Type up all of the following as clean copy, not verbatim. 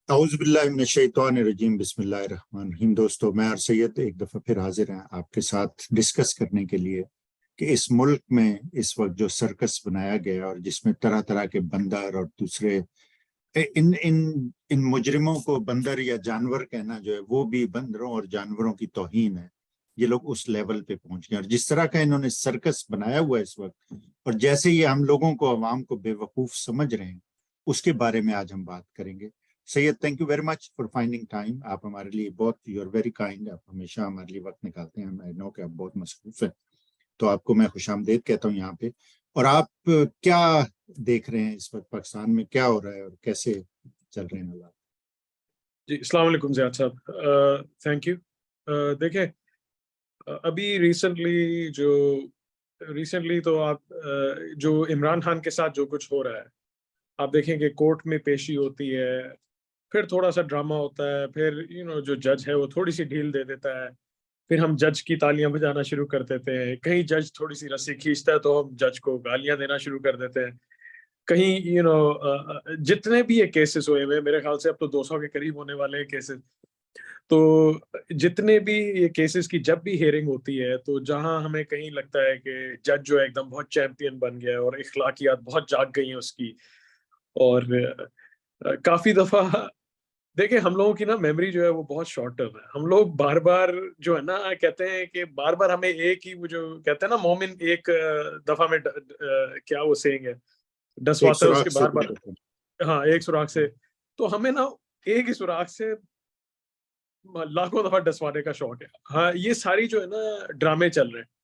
اعوذ باللہ من الشیطان الرجیم بسم اللہ الرحمن الرحیم۔ دوستو، میں اور سید ایک دفعہ پھر حاضر ہیں آپ کے ساتھ ڈسکس کرنے کے لیے کہ اس ملک میں اس وقت جو سرکس بنایا گیا اور جس میں طرح طرح کے بندر اور دوسرے ان مجرموں کو بندر یا جانور کہنا جو ہے وہ بھی بندروں اور جانوروں کی توہین ہے۔ یہ لوگ اس لیول پہ پہنچ گئے اور جس طرح کا انہوں نے سرکس بنایا ہوا ہے اس وقت، اور جیسے یہ ہم لوگوں کو عوام کو بے وقوف سمجھ رہے ہیں، اس کے بارے میں آج ہم بات کریں گے۔ Syed, thank you very much for finding time. آپ ہمارے لیے بہت، یو آر ویری کائنڈ، آپ ہمیشہ ہمارے لیے وقت نکالتے ہیں۔ میں نو کہ آپ بہت مصروف ہیں، تو آپ کو میں خوش آمدید کہتا ہوں یہاں پہ۔ اور آپ کیا دیکھ رہے ہیں اس وقت پاکستان میں کیا ہو رہا ہے اور کیسے چل رہے ہیں حالات؟ جی السلام علیکم زیاد صاحب، تھینک یو۔ دیکھیں، ابھی ریسنٹلی تو آپ جو عمران خان کے ساتھ جو کچھ ہو رہا ہے، آپ دیکھیں کہ کورٹ میں پیشی ہوتی ہے، پھر تھوڑا سا ڈرامہ ہوتا ہے، پھر جو جج ہے وہ تھوڑی سی ڈھیل دے دیتا ہے، پھر ہم جج کی تالیاں بجانا شروع کر دیتے ہیں، کہیں جج تھوڑی سی رسی کھینچتا ہے تو ہم جج کو گالیاں دینا شروع کر دیتے ہیں، کہیں جتنے بھی یہ کیسز ہوئے ہوئے، میرے خیال سے اب تو 200 کے قریب ہونے والے ہیں کیسز، تو جتنے بھی یہ کیسز کی جب بھی ہیئرنگ ہوتی ہے تو جہاں ہمیں کہیں لگتا ہے کہ جج جو ہے ایک دم بہت چیمپئن بن گیا ہے اور اخلاقیات بہت جاگ گئی ہیں اس کی، اور کافی دفعہ دیکھیں ہم لوگوں کی نا میموری جو ہے وہ بہت شارٹ ٹرم ہے، ہم لوگ بار بار جو ہے نا کہتے ہیں کہ بار بار ہمیں ایک ہی، وہ جو کہتے ہیں نا مومن ایک دفعہ میں کیا وہ سینگ ہے، 10 ایک واتا ہے اس سوراخ کے سے بار بار، ہاں ایک سوراخ سے، تو ہمیں نا ایک ہی سوراخ سے لاکھوں دفعہ ڈسوانے کا شوق ہے۔ ہاں یہ ساری جو ہے نا ڈرامے چل رہے ہیں،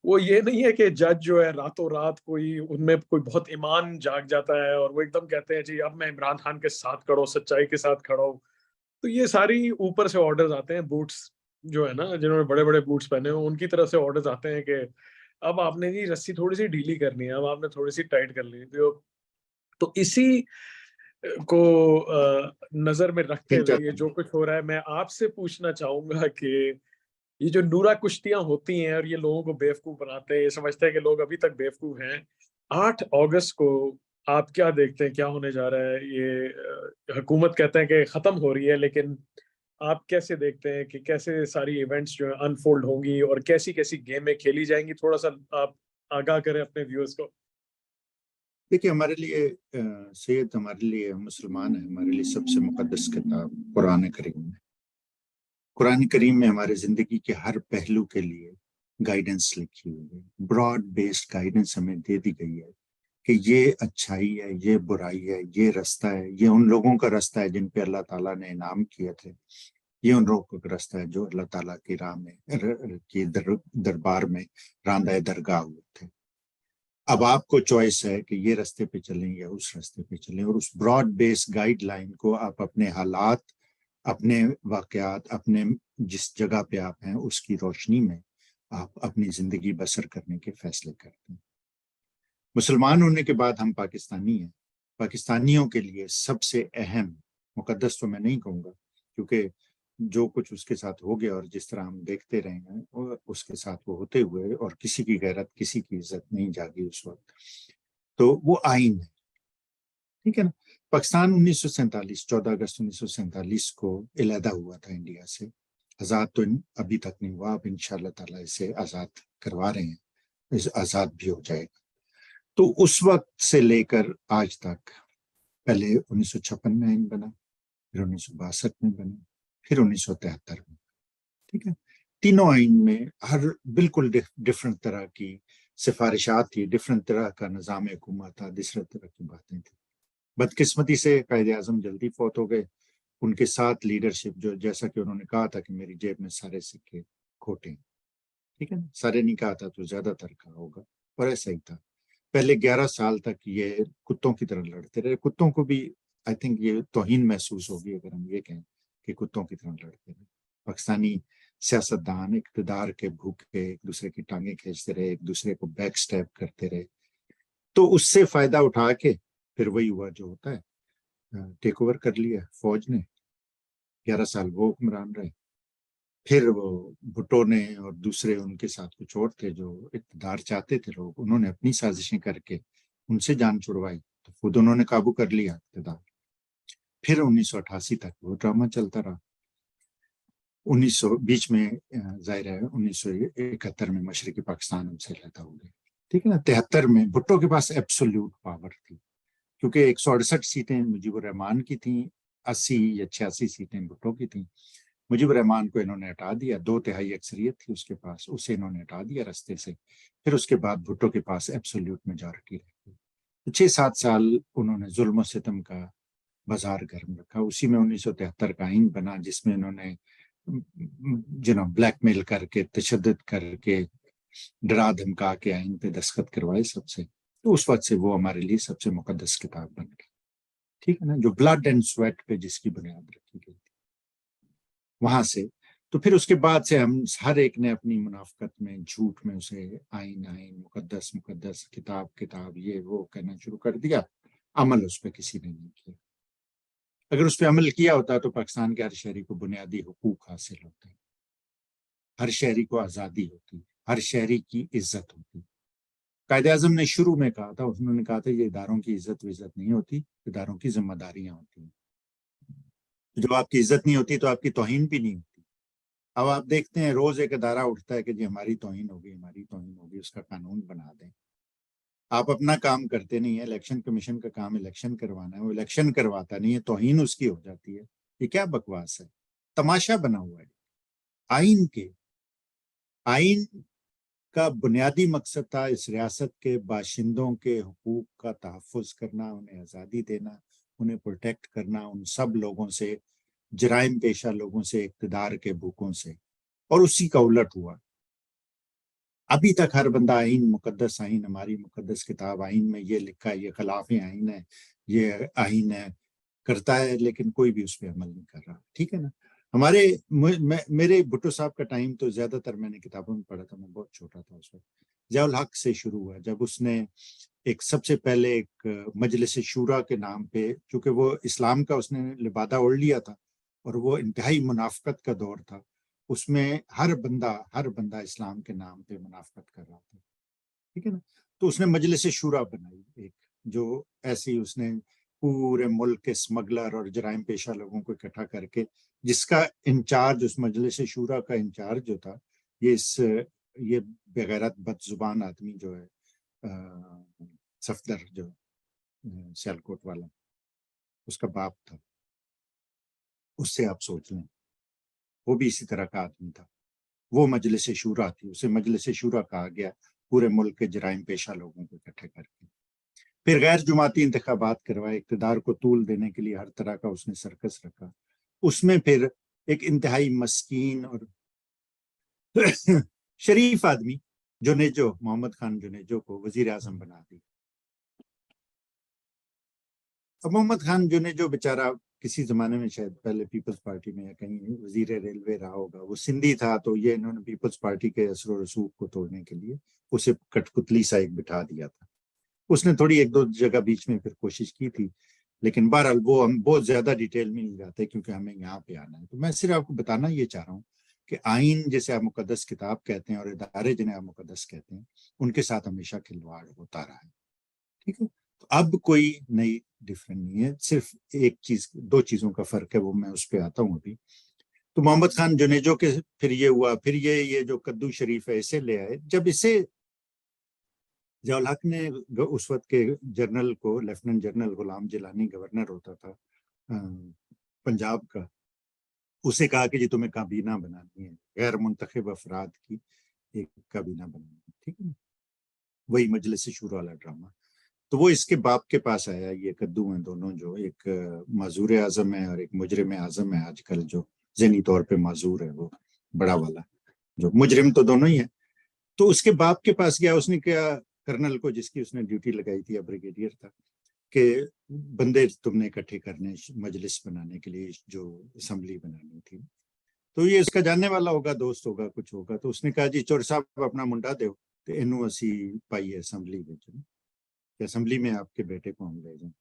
وہ یہ نہیں ہے کہ جج جو ہے راتوں رات کوئی ان میں کوئی بہت ایمان جاگ جاتا ہے اور وہ ایک دم کہتے ہیں جی اب میں عمران خان کے ساتھ کھڑا ہوں، سچائی کے ساتھ کھڑا ہوں، تو یہ ساری اوپر سے آرڈرز آتے ہیں، بوٹس جو ہے نا جنہوں نے بڑے بڑے بوٹس پہنے ہیں ان کی طرف سے آرڈرز آتے ہیں کہ اب آپ نے جی رسی تھوڑی سی ڈھیلی کرنی ہے، اب آپ نے تھوڑی سی ٹائٹ کرنی ہے، تو اسی کو نظر میں رکھتے ہوئے یہ جو کچھ ہو رہا ہے، میں آپ سے پوچھنا چاہوں گا کہ یہ جو نورا کشتیاں ہوتی ہیں اور یہ لوگوں کو بیوقوف بناتے ہیں، یہ سمجھتے ہیں کہ لوگ ابھی تک بیوقوف ہیں، 8 اگست کو آپ کیا دیکھتے ہیں کیا ہونے جا رہا ہے؟ یہ حکومت کہتے ہیں کہ ختم ہو رہی ہے، لیکن آپ کیسے دیکھتے ہیں کہ کیسے ساری ایونٹس جو ہیں انفولڈ ہوں گی اور کیسی کیسی گیمیں کھیلی جائیں گی؟ تھوڑا سا آپ آگاہ کریں اپنے ویورز کو۔ دیکھیے، ہمارے لیے سید، ہمارے لیے مسلمان ہیں، ہمارے لیے سب سے مقدس کتاب قرآن کریم ہے۔ قرآن کریم میں ہمارے زندگی کے ہر پہلو کے لیے گائیڈنس لکھی ہوئی ہے، براڈ بیسڈ گائیڈنس ہمیں دے دی گئی ہے کہ یہ اچھائی ہے، یہ برائی ہے، یہ رستہ ہے، یہ ان لوگوں کا رستہ ہے جن پہ اللہ تعالیٰ نے انعام کیے تھے، یہ ان لوگوں کا رستہ ہے جو اللہ تعالیٰ کی راہ میں کی دربار میں راندہ درگاہ ہوئے تھے۔ اب آپ کو چوائس ہے کہ یہ رستے پہ چلیں یا اس رستے پہ چلیں، اور اس براڈ بیس گائیڈ لائن کو آپ اپنے حالات، اپنے واقعات، اپنے جس جگہ پہ آپ ہیں اس کی روشنی میں آپ اپنی زندگی بسر کرنے کے فیصلے کرتے ہیں۔ مسلمان ہونے کے بعد ہم پاکستانی ہیں، پاکستانیوں کے لیے سب سے اہم، مقدس تو میں نہیں کہوں گا کیونکہ جو کچھ اس کے ساتھ ہو گیا اور جس طرح ہم دیکھتے رہے ہیں اور اس کے ساتھ وہ ہوتے ہوئے، اور کسی کی غیرت، کسی کی عزت نہیں جاگی اس وقت، تو وہ آئین ہے، ٹھیک ہے نا۔ پاکستان 1947 14 اگست 1947 کو علیحدہ ہوا تھا انڈیا سے، آزاد تو ابھی تک نہیں ہوا، اب انشاءاللہ تعالیٰ اسے آزاد کروا رہے ہیں، آزاد بھی ہو جائے گا۔ تو اس وقت سے لے کر آج تک، پہلے 1956 میں آئین بنا، پھر 1962 میں بنا، پھر 1973 میں، ٹھیک ہے۔ تینوں آئین میں ہر بالکل ڈفرنٹ طرح کی سفارشات تھی، ڈفرنٹ طرح کا نظام حکومت تھا، ڈفرنٹ طرح کی باتیں تھیں۔ بدقسمتی سے قائد اعظم جلدی فوت ہو گئے، ان کے ساتھ لیڈرشپ جو، جیسا کہ انہوں نے کہا تھا کہ میری جیب میں سارے سکے کھوٹے ہیں، ٹھیک ہے نا، سارے نہیں کہا تھا تو زیادہ تر کہا ہوگا، اور ایسا ہی تھا۔ پہلے 11 سال تک یہ کتوں کی طرح لڑتے رہے، کتوں کو بھی آئی تھنک یہ توہین محسوس ہوگی اگر ہم یہ کہیں کہ کتوں کی طرح لڑتے رہے۔ پاکستانی سیاستدان اقتدار کے بھوکے ایک دوسرے کی ٹانگیں کھینچتے رہے، ایک دوسرے کو بیک سٹیپ کرتے رہے، تو اس سے فائدہ اٹھا کے پھر وہی ہوا جو ہوتا ہے، ٹیک اوور کر لیا فوج نے، 11 سال وہ حکمران رہے، پھر وہ بھٹو نے اور دوسرے ان کے ساتھ کچھ اور تھے جو اقتدار چاہتے تھے لوگ، انہوں نے اپنی سازشیں کر کے ان سے جان چھڑوائی، تو خود انہوں نے قابو کر لیا اقتدار۔ پھر 1988 تک وہ ڈرامہ چلتا رہا. 1900 بیچ میں ظاہر ہے 1971 میں مشرقی پاکستان ہم سے علیحدہ ہو گئے. ٹھیک ہے نا. 73 میں بھٹو کے پاس ایبسولوٹ پاور تھی کیونکہ 168 سیٹیں مجیب الرحمان کی تھیں, 80 یا 86 سیٹیں بھٹو کی تھیں. مجیب الرحمان کو انہوں نے ہٹا دیا, 2/3 اکثریت تھی اس کے پاس, اسے انہوں نے ہٹا دیا رستے سے. پھر اس کے بعد بھٹو کے پاس ایبسولوٹ میجارٹی رہی. 6-7 سال انہوں نے ظلم و ستم کا بازار گرم رکھا. اسی میں 1973 کا آئین بنا جس میں انہوں نے بلیک میل کر کے, تشدد کر کے, ڈرا دھمکا کے آئین پہ دستخط کروائے سب سے. تو اس وقت سے وہ ہمارے لیے سب سے مقدس کتاب بن گئی. ٹھیک ہے نا. جو بلڈ اینڈ سویٹ پہ جس کی بنیاد رکھی گئی تھی وہاں سے. تو پھر اس کے بعد سے ہم ہر ایک نے اپنی منافقت میں, جھوٹ میں اسے آئین آئین, مقدس مقدس, کتاب کتاب, یہ وہ کہنا شروع کر دیا. عمل اس پہ کسی نے نہیں کیا. اگر اس پہ عمل کیا ہوتا تو پاکستان کے ہر شہری کو بنیادی حقوق حاصل ہوتے, ہر شہری کو آزادی ہوتی, ہر شہری کی عزت ہوتی. قائد اعظم نے شروع میں کہا تھا, انہوں نے کہا تھا یہ اداروں کی عزت وزت نہیں ہوتی, اداروں کی ذمہ داریاں ہوتی ہیں. جب آپ کی عزت نہیں ہوتی تو آپ کی توہین بھی نہیں ہوتی. اب آپ دیکھتے ہیں روز ایک ادارہ اٹھتا ہے کہ جی ہماری توہین ہوگی, ہماری توہین ہوگی, اس کا قانون بنا دیں. آپ اپنا کام کرتے نہیں ہیں. الیکشن کمیشن کا کام الیکشن کروانا ہے, وہ الیکشن کرواتا نہیں ہے, توہین اس کی ہو جاتی ہے. یہ کیا بکواس ہے, تماشا بنا ہوا ہے. آئین کا بنیادی مقصد تھا اس ریاست کے باشندوں کے حقوق کا تحفظ کرنا, انہیں آزادی دینا, انہیں پروٹیکٹ کرنا ان سب لوگوں سے, جرائم پیشہ لوگوں سے, اقتدار کے بھوکوں سے. اور اسی کا الٹ ہوا. ابھی تک ہر بندہ آئین مقدس آئین, ہماری مقدس کتاب آئین میں یہ لکھا ہے, یہ خلاف آئین ہے, یہ آئین ہے کرتا ہے, لیکن کوئی بھی اس پہ عمل نہیں کر رہا. ٹھیک ہے نا. میرے بھٹو صاحب کا ٹائم تو زیادہ تر میں نے کتابوں میں پڑھا تھا, میں بہت چھوٹا تھا اس وقت. ضیاء الحق سے شروع ہوا جب اس نے ایک سب سے پہلے ایک مجلس شورا کے نام پہ, چونکہ وہ اسلام کا اس نے لبادہ اوڑھ لیا تھا اور وہ انتہائی منافقت کا دور تھا, اس میں ہر بندہ اسلام کے نام پہ منافقت کر رہا تھا. ٹھیک ہے نا. تو اس نے مجلس شورا بنائی ایک, جو ایسی اس نے پورے ملک کے اسمگلر اور جرائم پیشہ لوگوں کو اکٹھا کر کے, جس کا انچارج, اس مجلس شورا کا انچارج جو تھا, یہ بغیرت بد زبان آدمی جو ہے صفدر, جو سیالکوٹ والا, اس کا باپ تھا. اس سے آپ سوچ لیں, وہ بھی اسی طرح کا آدمی تھا. وہ مجلس شورا تھی, اسے مجلس شورا کہا گیا, پورے ملک کے جرائم پیشہ لوگوں کو اکٹھے کر کے. پھر غیر جماعتی انتخابات کروائے, اقتدار کو طول دینے کے لیے ہر طرح کا اس نے سرکس رکھا. اس میں پھر ایک انتہائی مسکین اور شریف آدمی جنیجو, محمد خان جنیجو کو وزیر اعظم بنا دی. اب محمد خان جنیجو بیچارہ کسی زمانے میں شاید پہلے پیپلز پارٹی میں یا کہیں وزیر ریلوے رہا ہوگا, وہ سندھی تھا, تو یہ انہوں نے پیپلز پارٹی کے اثر و رسوخ کو توڑنے کے لیے اسے کٹپتلی سا ایک بٹھا دیا تھا. اس نے تھوڑی 1-2 جگہ بیچ میں پھر کوشش کی تھی, لیکن بہرحال وہ ہم بہت زیادہ ڈیٹیل میں نہیں جاتے کیونکہ ہمیں یہاں پہ آنا ہے. تو میں صرف آپ کو بتانا یہ چاہ رہا ہوں کہ آئین جسے آپ مقدس کتاب کہتے ہیں اور ادارے جنہیں آپ مقدس کہتے ہیں, ان کے ساتھ ہمیشہ کھلواڑ ہوتا رہا ہے. ٹھیک ہے. تو اب کوئی نئی ڈفرنٹ نہیں ہے, صرف ایک چیز, 2 چیزوں کا فرق ہے, وہ میں اس پہ آتا ہوں ابھی. تو محمد خان جنیجو کے پھر یہ ہوا, پھر یہ جو قدو شریف ہے اسے لے آئے. جب اسے ضیاء الحق نے اس وقت کے جنرل کو, lieutenant general Ghulam Jilani governor ہوتا تھا پنجاب کا, اسے کہا کہ جی تمہیں کابینہ بنانی ہے, غیر منتخب افراد کی ایک کابینہ بنانی ہے. ٹھیک ہے نا. وہی مجلس شورا والا ڈرامہ. تو وہ اس کے باپ کے پاس آیا, یہ قدو ہیں دونوں, جو ایک معذور اعظم ہے اور ایک مجرم اعظم ہے آج کل, جو ذہنی طور پہ معذور ہے, وہ بڑا والا, جو مجرم تو دونوں ہی ہیں. تو اس کے باپ کے پاس گیا, اس نے کیا, کرنل کو جس کی اس نے ڈیوٹی لگائی تھی, بریگیڈیئر تھا, کہ بندے تم نے اکٹھے کرنے مجلس بنانے کے لیے, جو اسمبلی بنانی تھی. تو یہ اس کا جاننے والا ہوگا, دوست ہوگا, کچھ ہوگا. تو اس نے کہا جی چور صاحب اپنا منڈا دو تو انو اسی پائیے اسمبلی میں, اسمبلی میں آپ کے بیٹے کو ہم لے جائیں.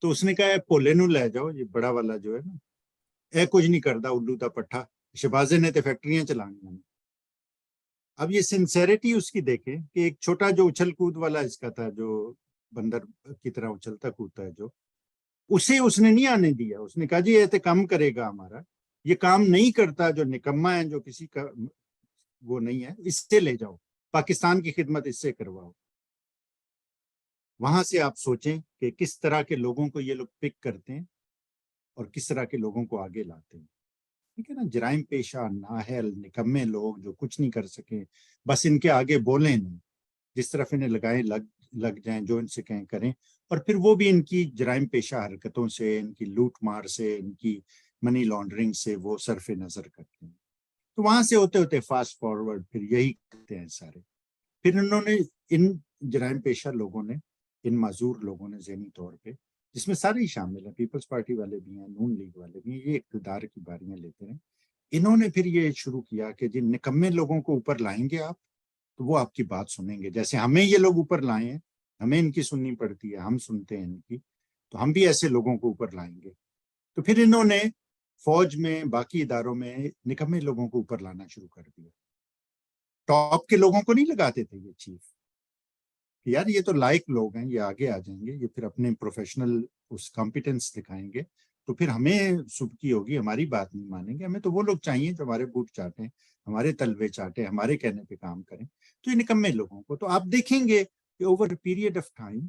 تو اس نے کہا پولے نو لے جاؤ, یہ بڑا والا جو ہے نا, کچھ نہیں کرتا, الو دا پٹھا, شہبازے نے تو فیکٹریاں چلانی ہیں. اب یہ سنسیریٹی اس کی دیکھیں کہ ایک چھوٹا جو اچھل کود والا اس کا تھا, جو بندر کی طرح اچھلتا کودتا ہے, جو اسے اس نے نہیں آنے دیا. اس نے کہا جی یہ کام کرے گا ہمارا, یہ کام نہیں کرتا, جو نکما ہے, جو کسی کا وہ نہیں ہے, اس سے لے جاؤ, پاکستان کی خدمت اس سے کرواؤ. وہاں سے آپ سوچیں کہ کس طرح کے لوگوں کو یہ لوگ پک کرتے ہیں اور کس طرح کے لوگوں کو آگے لاتے ہیں. ٹھیک ہے نا, جرائم پیشہ, نااہل, نکمے لوگ جو کچھ نہیں کر سکے, بس ان کے آگے بولیں نہیں, جس طرف انہیں لگائیں لگ جائیں, جو ان سے کہیں کریں, اور پھر وہ بھی ان کی جرائم پیشہ حرکتوں سے, ان کی لوٹ مار سے, ان کی منی لانڈرنگ سے وہ صرف نظر کرتے ہیں. تو وہاں سے ہوتے ہوتے فاسٹ فارورڈ پھر یہی کرتے ہیں سارے. پھر انہوں نے ان جرائم پیشہ لوگوں نے, ان معذور لوگوں نے ذہنی طور پہ, جس میں سارے ہی شامل ہیں, پیپلز پارٹی والے بھی ہیں, نون لیگ والے بھی ہیں, یہ اقتدار کی باریاں لیتے ہیں. انہوں نے پھر یہ شروع کیا کہ جن نکمے لوگوں کو اوپر لائیں گے آپ, تو وہ آپ کی بات سنیں گے. جیسے ہمیں یہ لوگ اوپر لائے ہیں, ہمیں ان کی سننی پڑتی ہے, ہم سنتے ہیں ان کی, تو ہم بھی ایسے لوگوں کو اوپر لائیں گے. تو پھر انہوں نے فوج میں, باقی اداروں میں نکمے لوگوں کو اوپر لانا شروع کر دیا. ٹاپ کے لوگوں کو نہیں لگاتے تھے یہ چیف, کہ یار یہ تو لائق لوگ ہیں, یہ آگے آ جائیں گے, یہ پھر اپنے پروفیشنل اس کمپیٹنس دکھائیں گے, تو پھر ہمیں سبکی ہوگی, ہماری بات نہیں مانیں گے. ہمیں تو وہ لوگ چاہیے جو ہمارے بوٹ چاٹیں, ہمارے تلوے چاٹیں, ہمارے کہنے پہ کام کریں. تو یہ نکمے لوگوں کو, تو آپ دیکھیں گے کہ اوور پیریڈ آف ٹائم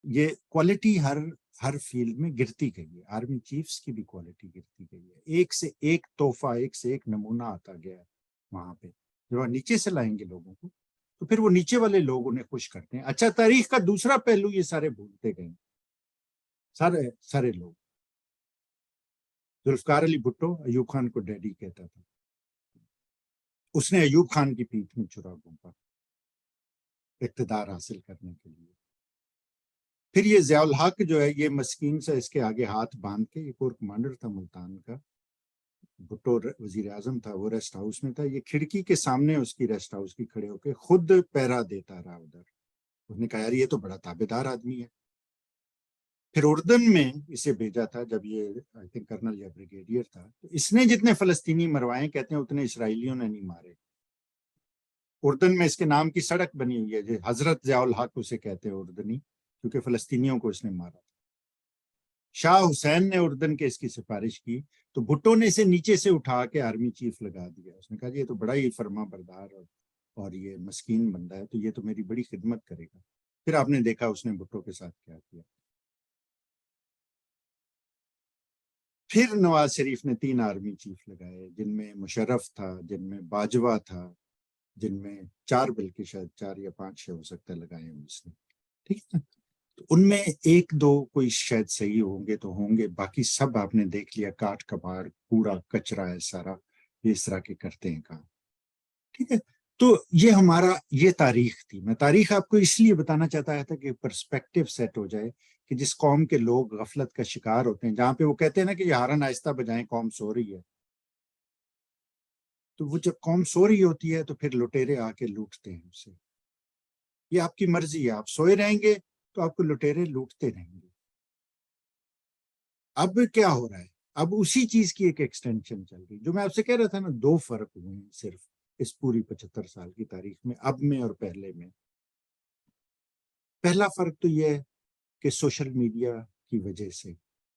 یہ کوالٹی ہر فیلڈ میں گرتی گئی ہے. آرمی چیفز کی بھی کوالٹی گرتی گئی ہے. ایک سے ایک تحفہ, ایک سے ایک نمونہ آتا گیا ہے وہاں پہ. جو نیچے سے لائیں گے لوگوں کو, تو پھر وہ نیچے والے لوگ انہیں خوش کرتے ہیں. اچھا, تاریخ کا دوسرا پہلو یہ سارے بھولتے گئے, سارے لوگ. ذوالفقار علی بھٹو ایوب خان کو ڈیڈی کہتا تھا, اس نے ایوب خان کی پیٹھ میں چھرا گھونپا اقتدار حاصل کرنے کے لیے. پھر یہ ضیاء الحق جو ہے, یہ مسکین سے اس کے آگے ہاتھ باندھ کے, ایک اور کمانڈر تھا ملتان کا, بھٹو وزیر اعظم تھا, وہ ریسٹ ہاؤس میں تھا, یہ کھڑکی کے سامنے اس کی ریسٹ ہاؤس کی کھڑے ہو کے خود پہرا دیتا رہا ادھر. اس نے کہا یار یہ تو بڑا تابعدار آدمی ہے. پھر اردن میں اسے بھیجا تھا جب یہ آئی تھنک کرنل یا بریگیڈیئر تھا, تو اس نے جتنے فلسطینی مروائے کہتے ہیں اتنے اسرائیلیوں نے نہیں مارے. اردن میں اس کے نام کی سڑک بنی ہوئی ہے, حضرت ضیاء الحق اسے کہتے ہیں اردنی, کیونکہ فلسطینیوں کو اس نے مارا. شاہ حسین نے اردن کے اس کی سفارش کی, تو بھٹو نے اسے نیچے سے اٹھا کے آرمی چیف لگا دیا. اس نے کہا جی یہ تو بڑا ہی فرما بردار اور یہ مسکین بندہ ہے, تو یہ تو میری بڑی خدمت کرے گا. پھر آپ نے دیکھا اس نے بھٹو کے ساتھ کیا کیا. پھر نواز شریف نے 3 آرمی چیف لگائے, جن میں مشرف تھا, جن میں باجوہ تھا, جن میں 4 بلکہ شاید 4 یا 5 ہو سکتا ہے لگائے ہیں اس نے. ٹھیک ہے, تو ان میں 1-2 کوئی شاید صحیح ہوں گے تو ہوں گے, باقی سب آپ نے دیکھ لیا کاٹ کباڑ, کوڑا کچرا ہے سارا, یہ اس طرح کے کرتے ہیں کام. ٹھیک ہے, تو یہ ہمارا یہ تاریخ تھی. میں تاریخ آپ کو اس لیے بتانا چاہتا تھا کہ پرسپیکٹیو سیٹ ہو جائے کہ جس قوم کے لوگ غفلت کا شکار ہوتے ہیں, جہاں پہ وہ کہتے ہیں نا کہ یہ ہارن آہستہ بجائیں, قوم سو رہی ہے, تو وہ جب قوم سو رہی ہوتی ہے تو پھر لٹیرے آ کے لوٹتے ہیں اسے. یہ آپ کی مرضی ہے, آپ سوئے رہیں گے تو آپ کو لٹیرے لوٹتے رہیں گے. اب کیا ہو رہا ہے, اب اسی چیز کی ایک ایکسٹینشن چل رہی, جو میں آپ سے کہہ رہا تھا نا, 2 فرق ہوئے ہیں صرف اس پوری 75 سال کی تاریخ میں, اب میں اور پہلے میں. پہلا فرق تو یہ ہے کہ سوشل میڈیا کی وجہ سے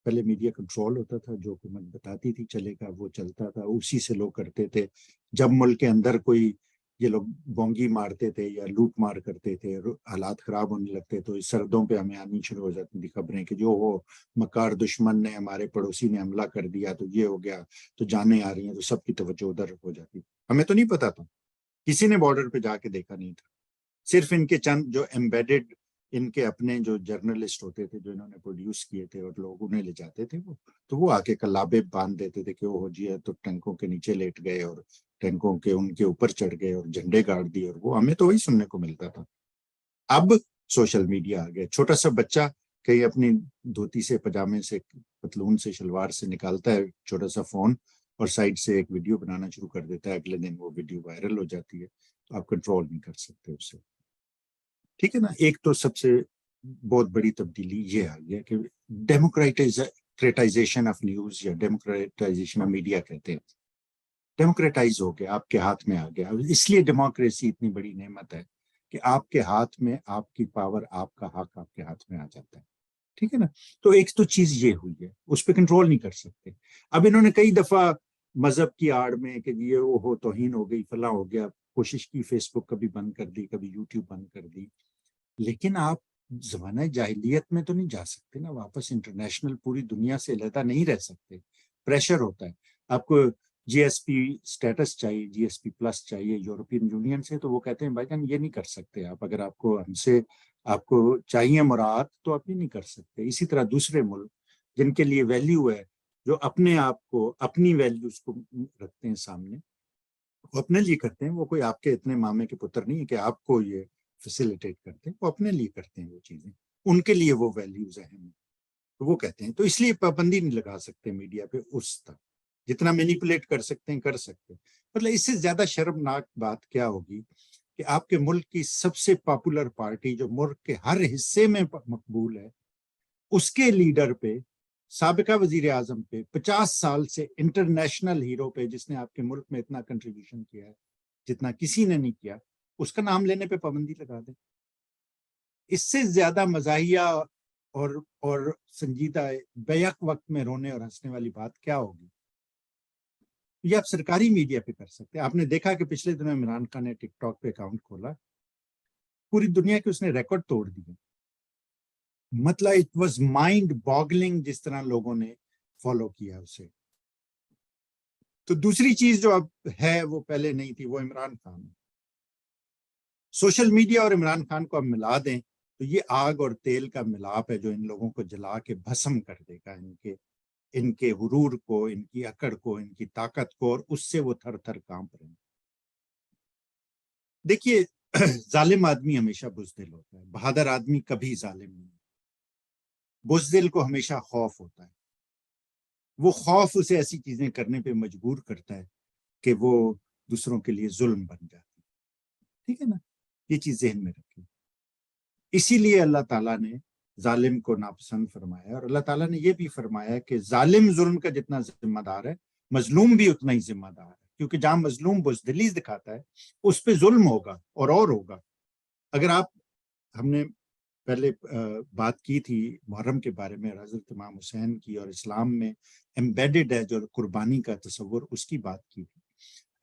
پہلے میڈیا کنٹرول ہوتا تھا, جو حکومت بتاتی تھی چلے گا وہ چلتا تھا, اسی سے لوگ کرتے تھے. جب ملک کے اندر کوئی یہ لوگ بونگی مارتے تھے یا لوٹ مار کرتے تھے, حالات خراب ہونے لگتے, تو اس سردوں پہ ہمیں آنی شروع ہو جاتی تھی خبریں کہ جو ہو مکار دشمن نے, ہمارے پڑوسی نے حملہ کر دیا, تو یہ ہو گیا, تو جانیں آ رہی ہیں, تو سب کی توجہ ادھر ہو جاتی. ہمیں تو نہیں پتا تھا, کسی نے بارڈر پہ جا کے دیکھا نہیں تھا. صرف ان کے چند جو ایمبیڈڈ, ان کے اپنے جو جرنلسٹ ہوتے تھے, جو انہوں نے پروڈیوس کیے تھے اور لوگ انہیں لے جاتے تھے, وہ تو وہ آ کے کلابے باندھ دیتے تھے کہ وہ ہو جی ہے, تو ٹینکوں کے نیچے لیٹ گئے اور ٹینکوں کے ان کے اوپر چڑھ گئے اور جھنڈے گاڑ دیے, اور وہ ہمیں تو وہی سننے کو ملتا تھا. اب سوشل میڈیا آ گیا, چھوٹا سا بچہ کہیں اپنی دھوتی سے, پجامے سے, پتلون سے, شلوار سے نکالتا ہے چھوٹا سا فون اور سائڈ سے ایک ویڈیو بنانا شروع کر دیتا ہے, اگلے دن وہ ویڈیو وائرل ہو جاتی ہے, تو آپ کنٹرول نہیں کر سکتے اسے. ٹھیک ہے نا. ایک تو سب سے بہت بڑی تبدیلی یہ آ گیا کہ ڈیموکریٹائزیشن آف نیوز یا ڈیموکریٹائزیشن آف میڈیا کہتے ہیں, ڈیموکریٹائز ہو گیا, آپ کے ہاتھ میں آ گیا. اس لیے ڈیموکریسی اتنی بڑی نعمت ہے کہ آپ کے ہاتھ میں آپ کی پاور, آپ کا حق آپ کے ہاتھ میں آ جاتا ہے. ٹھیک ہے نا. تو ایک تو چیز یہ ہوئی ہے, اس پہ کنٹرول نہیں کر سکتے. اب انہوں نے کئی دفعہ مذہب کی آڑ میں کہ یہ وہ ہو توہین ہو گئی فلاں ہو گیا, کوشش کی فیس بک کبھی بند کر دی, کبھی یوٹیوب بند کر دی, لیکن آپ زمانہ جاہلیت میں تو نہیں جا سکتے نا واپس, انٹرنیشنل پوری دنیا سے علیحدہ نہیں رہ سکتے, پریشر ہوتا ہے. آپ کو جی ایس پی سٹیٹس چاہیے, جی ایس پی پلس چاہیے یورپین یونین سے, تو وہ کہتے ہیں بھائی جان یہ نہیں کر سکتے آپ, اگر آپ کو ہم سے آپ کو چاہیے مراعات تو آپ یہ نہیں کر سکتے. اسی طرح دوسرے ملک جن کے لیے ویلیو ہے, جو اپنے آپ کو اپنی ویلیوز کو رکھتے ہیں سامنے, وہ اپنے لیے کرتے ہیں, وہ کوئی آپ کے اتنے مامے کے پتر نہیں ہے کہ آپ کو یہ فیسیلیٹیٹ کرتے ہیں, وہ اپنے لیے کرتے ہیں وہ چیزیں, ان کے لیے وہ ویلیوز اہم ہیں, تو وہ کہتے ہیں. تو اس لیے پابندی نہیں لگا سکتے میڈیا پہ اس تک, جتنا مینیپولیٹ کر سکتے ہیں کر سکتے ہیں. مطلب اس سے زیادہ شرمناک بات کیا ہوگی کہ آپ کے ملک کی سب سے پاپولر پارٹی جو ملک کے ہر حصے میں مقبول ہے, اس کے لیڈر پہ, سابقہ وزیر اعظم پہ, 50 سال سے انٹرنیشنل ہیرو پہ, جس نے آپ کے ملک میں اتنا کنٹریبیوشن کیا ہے جتنا کسی نے نہیں کیا, اس کا نام لینے پہ پابندی لگا دیں. اس سے زیادہ مزاحیہ اور سنجیدہ بیک وقت میں رونے اور ہنسنے والی بات کیا ہوگی؟ یہ آپ سرکاری میڈیا پہ کر سکتے ہیں. آپ نے دیکھا کہ پچھلے دنوں عمران خان نے ٹک ٹاک پہ اکاؤنٹ کھولا, پوری دنیا کے اس نے ریکارڈ توڑ دیے. مطلب اٹ واز مائنڈ باگلنگ جس طرح لوگوں نے فالو کیا اسے. تو دوسری چیز جو اب ہے وہ پہلے نہیں تھی, وہ عمران خان. سوشل میڈیا اور عمران خان کو اب ملا دیں تو یہ آگ اور تیل کا ملاپ ہے جو ان لوگوں کو جلا کے بھسم کر دے گا, ان کے غرور کو, ان کی اکڑ کو, ان کی طاقت کو, اور اس سے وہ تھر تھر کانپ رہے ہیں. دیکھیے ظالم آدمی ہمیشہ بزدل ہوتا ہے, بہادر آدمی کبھی ظالم نہیں. بزدل کو ہمیشہ خوف ہوتا ہے, وہ خوف اسے ایسی چیزیں کرنے پہ مجبور کرتا ہے کہ وہ دوسروں کے لیے ظلم بن جاتی. ٹھیک ہے نا, یہ چیز ذہن میں رکھیں. اسی لیے اللہ تعالیٰ نے ظالم کو ناپسند فرمایا, اور اللہ تعالیٰ نے یہ بھی فرمایا کہ ظالم ظلم کا جتنا ذمہ دار ہے, مظلوم بھی اتنا ہی ذمہ دار ہے, کیونکہ جہاں مظلوم بزدلی دکھاتا ہے اس پہ ظلم ہوگا اور ہوگا. اگر آپ, ہم نے پہلے بات کی تھی محرم کے بارے میں, حضرت امام حسین کی, اور اسلام میں ایمبیڈڈ ہے جو قربانی کا تصور, اس کی بات کی تھی.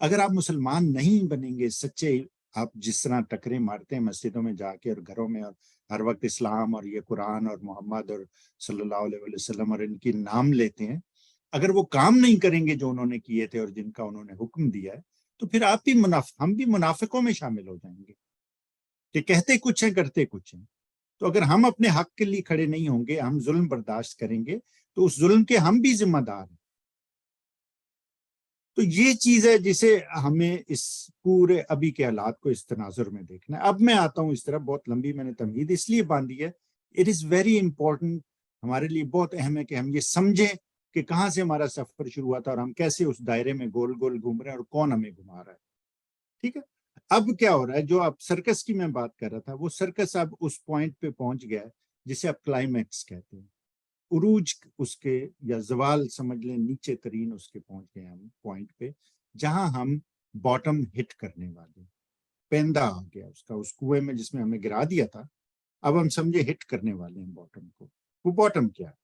اگر آپ مسلمان نہیں بنیں گے سچے, آپ جس طرح ٹکرے مارتے ہیں مسجدوں میں جا کے اور گھروں میں, اور ہر وقت اسلام اور یہ قرآن اور محمد اور صلی اللہ علیہ وسلم اور ان کی نام لیتے ہیں, اگر وہ کام نہیں کریں گے جو انہوں نے کیے تھے اور جن کا انہوں نے حکم دیا ہے, تو پھر آپ بھی ہم بھی منافقوں میں شامل ہو جائیں گے کہ کہتے کچھ ہیں کرتے کچھ ہیں. تو اگر ہم اپنے حق کے لیے کھڑے نہیں ہوں گے, ہم ظلم برداشت کریں گے, تو اس ظلم کے ہم بھی ذمہ دار ہیں. تو یہ چیز ہے جسے ہمیں اس پورے ابھی کے حالات کو اس تناظر میں دیکھنا ہے. اب میں آتا ہوں اس طرح, بہت لمبی میں نے تمہید اس لیے باندھی ہے, اٹ از ویری امپورٹنٹ, ہمارے لیے بہت اہم ہے کہ ہم یہ سمجھیں کہ کہاں سے ہمارا سفر شروع ہوا تھا اور ہم کیسے اس دائرے میں گول گول گھوم رہے ہیں اور کون ہمیں گھما رہا ہے. ٹھیک ہے, اب کیا ہو رہا ہے, جو اب سرکس کی میں بات کر رہا تھا, وہ سرکس اب اس پوائنٹ پہ پہنچ گیا ہے جسے اب کلائمیکس کہتے ہیں, عروج اس کے, یا زوال سمجھ لیں, نیچے ترین اس کے پہنچ گئے ہم پوائنٹ پہ جہاں ہم باٹم ہٹ کرنے والے, پیندہ آ گیا اس کا, اس کنویں میں جس میں ہمیں گرا دیا تھا, اب ہم سمجھے ہٹ کرنے والے ہیں باٹم کو. وہ باٹم کیا ہے؟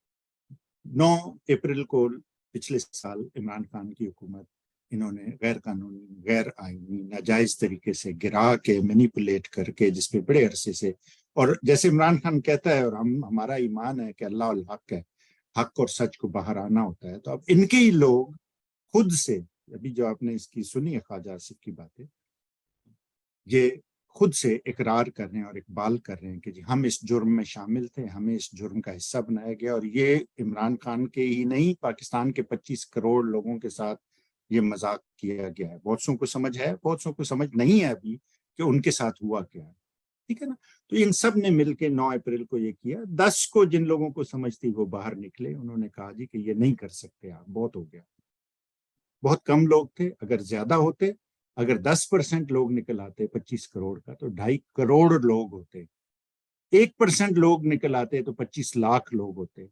9 اپریل کو پچھلے سال عمران خان کی حکومت انہوں نے غیر قانونی, غیر آئینی, ناجائز طریقے سے گرا کے, مینیپولیٹ کر کے, جس پہ بڑے عرصے سے, اور جیسے عمران خان کہتا ہے, اور ہمارا ایمان ہے کہ اللہ الحق ہے, حق اور سچ کو باہر آنا ہوتا ہے, تو اب ان کے ہی لوگ خود سے, ابھی جو آپ نے اس کی سنی ہے خواجہ آصف کی باتیں, یہ خود سے اقرار کر رہے ہیں اور اقبال کر رہے ہیں کہ جی ہم اس جرم میں شامل تھے, ہمیں اس جرم کا حصہ بنایا گیا, اور یہ عمران خان کے ہی نہیں, پاکستان کے 25 کروڑ لوگوں کے ساتھ یہ مذاق کیا گیا ہے. بہت سو کو سمجھ ہے, بہت سو کو سمجھ نہیں ہے ابھی کہ ان کے ساتھ ہوا کیا ہے. ٹھیک ہے نا, تو ان سب نے مل کے 9 اپریل کو یہ کیا. 10 کو جن لوگوں کو سمجھ تھی وہ باہر نکلے, انہوں نے کہا جی کہ یہ نہیں کر سکتے آپ, بہت ہو گیا. بہت کم لوگ تھے, اگر زیادہ ہوتے, اگر 10% لوگ نکل آتے 25 کروڑ کا, تو 2.5 کروڑ لوگ ہوتے. 1% لوگ نکل آتے تو 25 لاکھ لوگ ہوتے.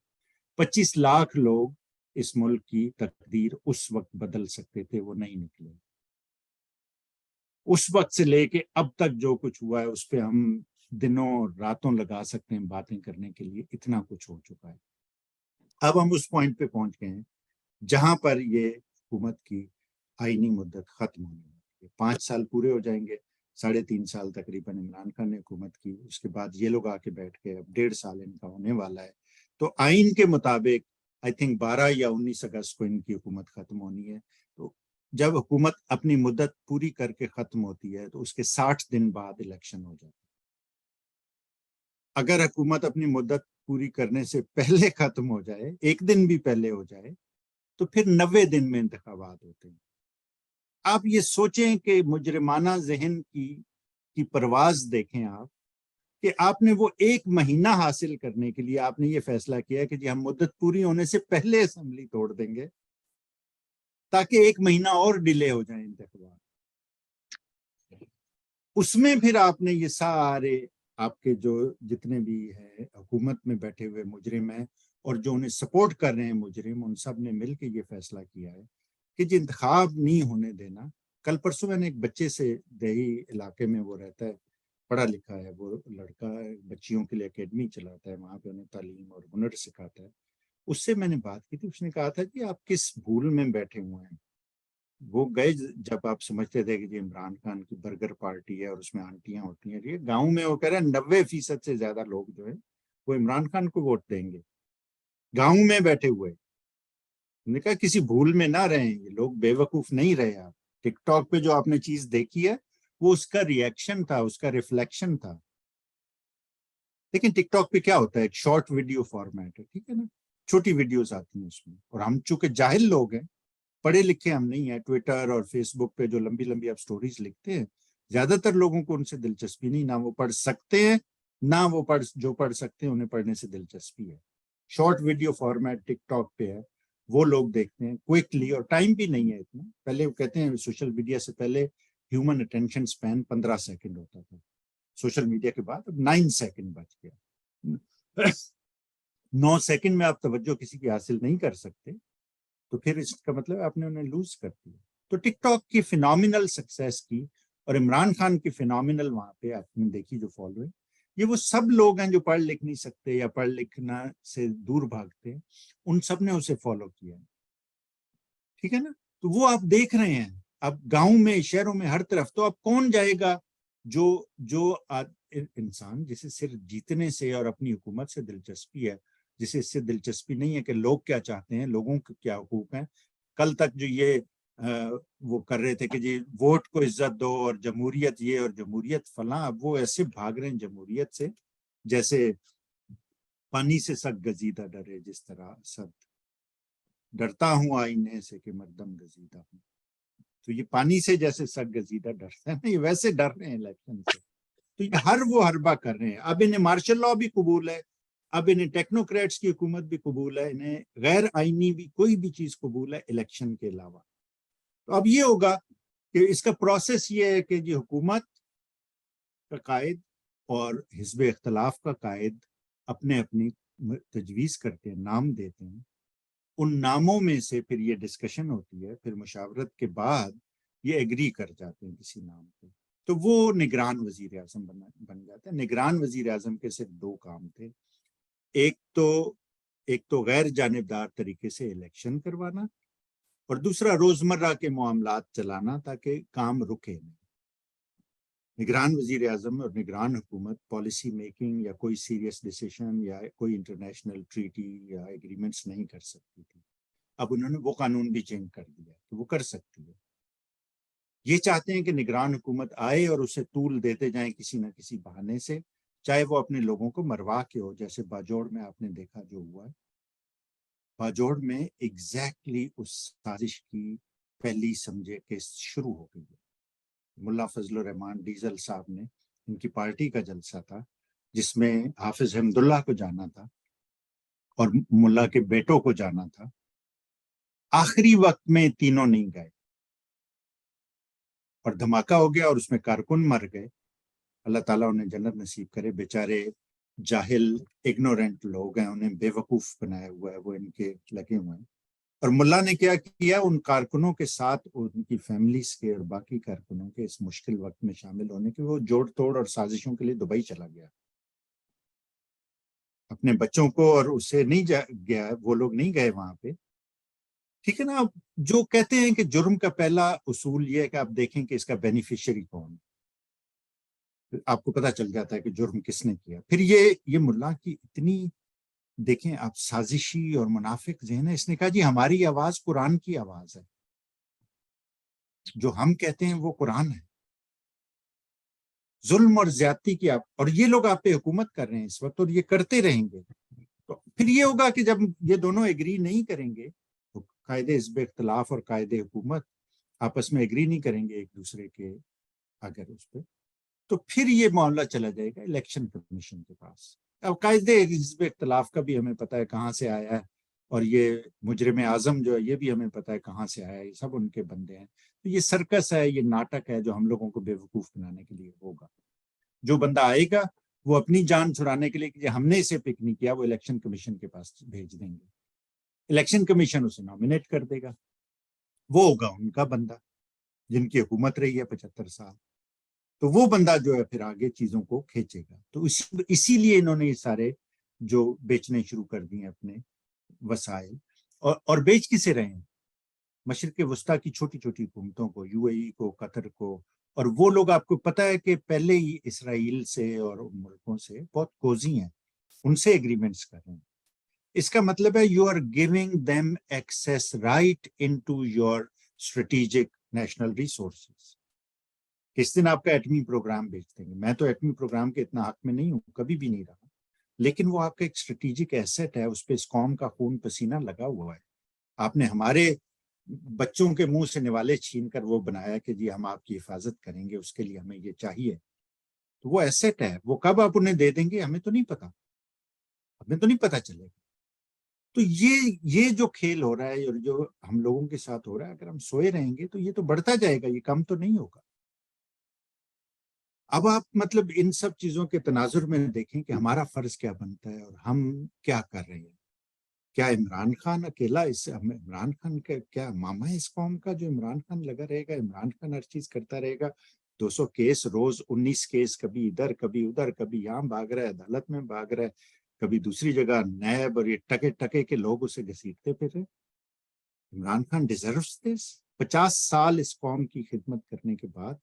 25 لاکھ لوگ اس ملک کی تقدیر اس وقت بدل سکتے تھے, وہ نہیں نکلے. اس وقت سے لے کے اب تک جو کچھ ہوا ہے اس پہ ہم دنوں راتوں لگا سکتے ہیں باتیں کرنے کے لیے، اتنا کچھ ہو چکا ہے۔ اب ہم اس پوائنٹ پہ پہنچ گئے ہیں جہاں پر یہ حکومت کی آئینی مدت ختم ہونے والی ہے۔ 5 سال پورے ہو جائیں گے، 3.5 سال تقریباً عمران خان نے حکومت کی، اس کے بعد یہ لوگ آ کے بیٹھ کے اب 1.5 سال ان کا ہونے والا ہے۔ تو آئین کے مطابق آئی تھنک 12 یا 19 اگست کو ان کی حکومت ختم ہونی ہے۔ تو جب حکومت اپنی مدت پوری کر کے ختم ہوتی ہے تو اس کے 60 دن بعد الیکشن ہو جاتا ہے۔ اگر حکومت اپنی مدت پوری کرنے سے پہلے ختم ہو جائے، 1 دن بھی پہلے ہو جائے، تو پھر 90 دن میں انتخابات ہوتے ہیں۔ آپ یہ سوچیں کہ مجرمانہ ذہن کی پرواز دیکھیں آپ، کہ آپ نے وہ 1 مہینہ حاصل کرنے کے لیے آپ نے یہ فیصلہ کیا کہ جی ہم مدت پوری ہونے سے پہلے اسمبلی توڑ دیں گے تاکہ 1 مہینہ اور ڈیلے ہو جائیں انتخابات۔ اس میں پھر آپ نے یہ سارے آپ کے جو جتنے بھی ہیں حکومت میں بیٹھے ہوئے مجرم ہیں اور جو انہیں سپورٹ کر رہے ہیں مجرم، ان سب نے مل کے یہ فیصلہ کیا ہے کہ جی انتخاب نہیں ہونے دینا۔ کل پرسوں میں نے ایک بچے سے، دیہی علاقے میں وہ رہتا ہے، پڑھا لکھا ہے وہ لڑکا، بچیوں کے لیے اکیڈمی چلاتا ہے، وہاں پہ انہیں تعلیم اور ہنر سکھاتا ہے۔ اس سے میں نے بات کی تھی، اس نے کہا تھا کہ آپ کس بھول میں بیٹھے ہوئے ہیں۔ وہ گئے جب آپ سمجھتے تھے کہ جی عمران خان کی برگر پارٹی ہے اور اس میں آنٹیاں ہوتی ہیں، یہ گاؤں میں وہ کہہ رہے ہیں 90% سے زیادہ لوگ جو ہیں وہ عمران خان کو ووٹ دیں گے، گاؤں میں بیٹھے ہوئے۔ انہوں نے کہا کسی بھول میں نہ رہیں، یہ لوگ بے وقوف نہیں رہے۔ آپ ٹک ٹاک پہ جو آپ نے چیز دیکھی ہے وہ اس کا ریئیکشن تھا، اس کا ریفلیکشن تھا۔ لیکن ٹک ٹاک پہ کیا ہوتا ہے، ایک شارٹ ویڈیو فارمیٹ ہے، ٹھیک ہے نا، چھوٹی ویڈیوز آتی ہیں اس میں، اور ہم چونکہ جاہل لوگ ہیں، پڑھے لکھے ہم نہیں ہیں، ٹویٹر اور فیس بک پہ جو لمبی لمبی آپ سٹوریز لکھتے ہیں، زیادہ تر لوگوں کو ان سے دلچسپی نہیں، نہ وہ پڑھ سکتے ہیں، نہ وہ جو پڑھ سکتے ہیں انہیں پڑھنے سے دلچسپی ہے۔ شارٹ ویڈیو فارمیٹ ٹک ٹاک پہ ہے، وہ لوگ دیکھتے ہیں کوئکلی، اور ٹائم بھی نہیں ہے اتنا۔ پہلے وہ کہتے ہیں سوشل میڈیا سے پہلے ہیومن اٹینشن سپین 15 سیکنڈ ہوتا تھا، سوشل میڈیا کے بعد اب 9 سیکنڈ بچ گیا۔ 9 سیکنڈ میں آپ توجہ کسی کی حاصل نہیں کر سکتے، تو پھر اس کا مطلب آپ نے انہیں لوز کر دیا۔ تو ٹک ٹاک کی فینومینل سکسیس کی، اور عمران خان کی فینومینل وہاں پہ آپ نے دیکھی جو فالوئنگ، یہ وہ سب لوگ ہیں جو پڑھ لکھ نہیں سکتے یا پڑھ لکھنا سے دور بھاگتے ہیں، ان سب نے اسے فالو کیا، ٹھیک ہے نا۔ تو وہ آپ دیکھ رہے ہیں اب گاؤں میں، شہروں میں، ہر طرف۔ تو اب کون جائے گا جو انسان جسے صرف جیتنے سے اور اپنی حکومت سے دلچسپی ہے، جسے اس سے دلچسپی نہیں ہے کہ لوگ کیا چاہتے ہیں، لوگوں کے کیا حقوق ہیں۔ کل تک جو یہ وہ کر رہے تھے کہ جی ووٹ کو عزت دو اور جمہوریت یہ اور جمہوریت فلاں، اب وہ ایسے بھاگ رہے ہیں جمہوریت سے جیسے پانی سے سگ گزیدہ ڈرے، جس طرح سب ڈرتا ہوں آئینے سے کہ مردم گزیدہ ہوں۔ تو یہ پانی سے جیسے سگ گزیدہ ڈرتا ہے نا، یہ ویسے ڈر رہے ہیں الیکشن سے۔ تو یہ ہر وہ حربہ کر رہے ہیں۔ اب انہیں مارشل لاء بھی قبول ہے، اب انہیں ٹیکنوکریٹس کی حکومت بھی قبول ہے، انہیں غیر آئینی بھی کوئی بھی چیز قبول ہے الیکشن کے علاوہ۔ تو اب یہ ہوگا کہ اس کا پروسیس یہ ہے کہ جی حکومت کا قائد اور حزب اختلاف کا قائد اپنے اپنی تجویز کرتے ہیں، نام دیتے ہیں، ان ناموں میں سے پھر یہ ڈسکشن ہوتی ہے، پھر مشاورت کے بعد یہ ایگری کر جاتے ہیں کسی نام پہ، تو وہ نگران وزیر اعظم بن جاتا ہے۔ نگران وزیر اعظم کے صرف 2 کام تھے، ایک تو غیر جانبدار طریقے سے الیکشن کروانا، اور دوسرا روزمرہ کے معاملات چلانا تاکہ کام رکے نہیں۔ نگران وزیر اعظم اور نگران حکومت پالیسی میکنگ یا کوئی سیریس ڈیسیشن یا کوئی انٹرنیشنل ٹریٹی یا ایگریمنٹس نہیں کر سکتی تھی۔ اب انہوں نے وہ قانون بھی چینج کر دیا کہ وہ کر سکتی ہے۔ یہ چاہتے ہیں کہ نگران حکومت آئے اور اسے طول دیتے جائیں کسی نہ کسی بہانے سے، چاہے وہ اپنے لوگوں کو مروا کے ہو، جیسے باجوڑ میں آپ نے دیکھا جو ہوا ہے۔ باجوڑ میں ایگزیکٹلی اس سازش کی پہلی سمجھے کہ شروع ہو گئی ہے۔ ملا فضل الرحمان ڈیزل صاحب نے، ان کی پارٹی کا جلسہ تھا جس میں حافظ حمد اللہ کو جانا تھا اور ملا کے بیٹوں کو جانا تھا، آخری وقت میں تینوں نہیں گئے اور دھماکہ ہو گیا اور اس میں کارکن مر گئے۔ اللہ تعالیٰ انہیں جنت نصیب کرے، بیچارے جاہل اگنورنٹ لوگ ہیں، انہیں بے وقوف بنایا ہوا ہے، وہ ان کے لگے ہوئے ہیں۔ اور ملا نے کیا کیا، ان کارکنوں کے ساتھ ان کی فیملیز کے اور باقی کارکنوں کے اس مشکل وقت میں شامل ہونے کے، وہ جوڑ توڑ اور سازشوں کے لیے دبئی چلا گیا اپنے بچوں کو، اور اسے نہیں گیا، وہ لوگ نہیں گئے وہاں پہ، ٹھیک ہے نا. جو کہتے ہیں کہ جرم کا پہلا اصول یہ ہے کہ آپ دیکھیں کہ اس کا بینیفیشری کون ہے، آپ کو پتہ چل جاتا ہے کہ جرم کس نے کیا. پھر یہ ملا کی اتنی، دیکھیں آپ، سازشی اور منافق ذہن ہے. اس نے کہا جی ہماری آواز قرآن کی آواز ہے، جو ہم کہتے ہیں وہ قرآن ہے. ظلم اور زیادتی کی اور یہ لوگ آپ پہ حکومت کر رہے ہیں اس وقت، اور یہ کرتے رہیں گے. تو پھر یہ ہوگا کہ جب یہ دونوں ایگری نہیں کریں گے، تو قائد حزب اختلاف اور قائد حکومت آپس میں ایگری نہیں کریں گے ایک دوسرے کے اگر اس پہ، تو پھر یہ معاملہ چلا جائے گا الیکشن کمیشن کے پاس. اب قائد حزب اختلاف کا بھی ہمیں پتہ ہے کہاں سے آیا ہے، اور یہ مجرم اعظم جو ہے یہ بھی ہمیں پتہ ہے کہاں سے آیا ہے، یہ سب ان کے بندے ہیں. تو یہ سرکس ہے، یہ ناٹک ہے جو ہم لوگوں کو بے وقوف بنانے کے لیے ہوگا. جو بندہ آئے گا وہ اپنی جان چھڑانے کے لیے کہ ہم نے اسے پک نہیں کیا، وہ الیکشن کمیشن کے پاس بھیج دیں گے. الیکشن کمیشن اسے نامینیٹ کر دے گا، وہ ہوگا ان کا بندہ جن کی حکومت رہی ہے 75 سال. تو وہ بندہ جو ہے پھر آگے چیزوں کو کھینچے گا. تو اسی لیے انہوں نے یہ سارے جو بیچنے شروع کر دیے اپنے وسائل، اور بیچ کسے رہے ہیں؟ مشرق وسطیٰ کی چھوٹی چھوٹی حکومتوں کو، یو اے ای کو، قطر کو. اور وہ لوگ آپ کو پتہ ہے کہ پہلے ہی اسرائیل سے اور ان ملکوں سے بہت کوزی ہیں، ان سے ایگریمنٹس کر رہے ہیں. اس کا مطلب ہے you are giving them access right into your strategic national resources. کس دن آپ کا ایٹمی پروگرام بیچ دیں گے. میں تو ایٹمی پروگرام کے اتنا حق میں نہیں ہوں، کبھی بھی نہیں رہا، لیکن وہ آپ کا ایک اسٹریٹجک ایسٹ ہے، اس پہ اس قوم کا خون پسینہ لگا ہوا ہے. آپ نے ہمارے بچوں کے منہ سے نوالے چھین کر وہ بنایا کہ جی ہم آپ کی حفاظت کریں گے، اس کے لیے ہمیں یہ چاہیے. تو وہ ایسٹ ہے، وہ کب آپ انہیں دے دیں گے ہمیں تو نہیں پتا، ہمیں تو نہیں پتا چلے گا. تو یہ جو کھیل ہو رہا ہے اور جو ہم لوگوں کے ساتھ ہو رہا ہے، اگر ہم سوئے رہیں گے تو یہ تو بڑھتا جائے گا، یہ کم تو نہیں ہوگا. اب آپ مطلب ان سب چیزوں کے تناظر میں دیکھیں کہ ہمارا فرض کیا بنتا ہے اور ہم کیا کر رہے ہیں. کیا عمران خان اکیلا عمران خان کا کیا ماما ہے اس قوم کا جو عمران خان لگا رہے گا، عمران خان ہر چیز کرتا رہے گا؟ 200 کیس روز، 19 کیس، کبھی ادھر کبھی ادھر، کبھی یہاں بھاگ رہا ہے، عدالت میں بھاگ رہا ہے، کبھی دوسری جگہ نیب، اور یہ ٹکے ٹکے کے لوگ اسے گھسیٹتے پھر رہے. عمران خان ڈیزروز دس. 50 سال اس قوم کی خدمت کرنے کے بعد